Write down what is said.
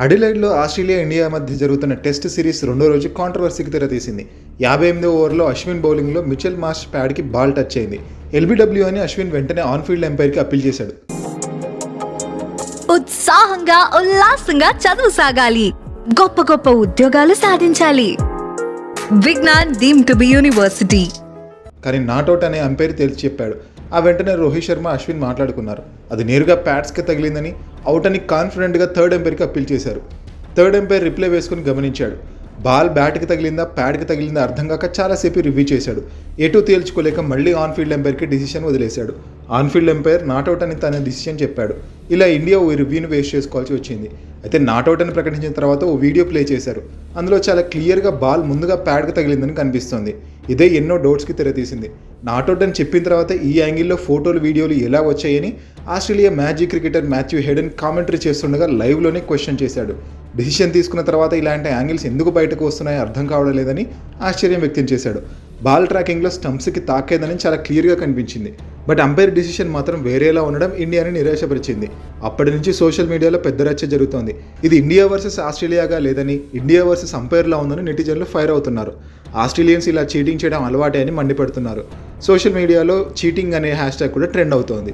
అడిలైడ్లో Australia India మధ్య జరుగుతున్న test series రెండో రోజు కాంట్రవర్సీకి తెరతీసింది. 58వ ఓవర్లో అశ్విన్ బౌలింగ్లో మిచెల్ మార్ష్ ప్యాడ్కి బాల్ టచ్ అయింది. ఎల్బీడబ్ల్యూ అని అశ్విన్ వెంటనే ఆన్ఫీల్డ్ ఎంపైర్కి అప్పీల్ చేశాడు. ఉత్సాహంగా ఉల్లాసంగా చదువు సాగాలి, గొప్ప గొప్ప ఉద్యోగాలు సాధించాలి. Vignan deemed to be university. కానీ నాట్అవుట్ అనే అంపైర్ తేల్చి చెప్పాడు. ఆ వెంటనే రోహిత్ శర్మ, అశ్విన్ మాట్లాడుకున్నారు. అది నేరుగా ప్యాడ్స్కి తగిలిందని, అవుట్ అని కాన్ఫిడెంట్గా థర్డ్ ఎంపైర్కి అప్పీల్ చేశారు. థర్డ్ ఎంపైర్ రిప్లై వేసుకుని గమనించాడు. బాల్ బ్యాట్కి తగిలిందా ప్యాడ్కి తగిలిందా అర్థం కాక చాలాసేపు రివ్యూ చేశాడు. ఎటూ తేల్చుకోలేక మళ్ళీ ఆన్ఫీల్డ్ ఎంపైర్కి డిసిషన్ వదిలేశాడు. ఆన్ఫీల్డ్ ఎంపైర్ నాట్అవుట్ అని తన డిసిషన్ చెప్పాడు. ఇలా ఇండియా ఓ రివ్యూని వేస్ట్ చేసుకోవాల్సి వచ్చింది. అయితే నాట్అవుట్ అని ప్రకటించిన తర్వాత ఓ వీడియో ప్లే చేశారు. అందులో చాలా క్లియర్గా బాల్ ముందుగా ప్యాడ్కి తగిలిందని కనిపిస్తోంది. ఇదే ఎన్నో డౌట్స్కి తెరతీసింది. నాట్అవుట్ అని చెప్పిన తర్వాత ఈ యాంగిల్లో ఫోటోలు వీడియోలు ఎలా వచ్చాయని Australia magic cricketer Matthew Hayden commentary చేస్తుండగా లైవ్లోనే క్వశ్చన్ చేశాడు. డిసిషన్ తీసుకున్న తర్వాత ఇలాంటి యాంగిల్స్ ఎందుకు బయటకు వస్తున్నాయో అర్థం కావడం లేదని ఆశ్చర్యం వ్యక్తం చేశాడు. బాల్ ట్రాకింగ్లో స్టంప్స్కి తాకేదని చాలా క్లియర్గా కనిపించింది. బట్ అంపైర్ డిసిషన్ మాత్రం వేరేలా ఉండడం ఇండియాని నిరాశపరిచింది. అప్పటి నుంచి సోషల్ మీడియాలో పెద్ద రచ్చ జరుగుతోంది. ఇది ఇండియా వర్సెస్ ఆస్ట్రేలియాగా లేదని, ఇండియా వర్సెస్ అంపైర్లా ఉందని నెటిజన్లు ఫైర్ అవుతున్నారు. ఆస్ట్రేలియన్స్ ఇలా చీటింగ్ చేయడం అలవాటే అని మండిపడుతున్నారు. సోషల్ మీడియాలో చీటింగ్ అనే హ్యాష్ ట్యాగ్ కూడా ట్రెండ్ అవుతోంది.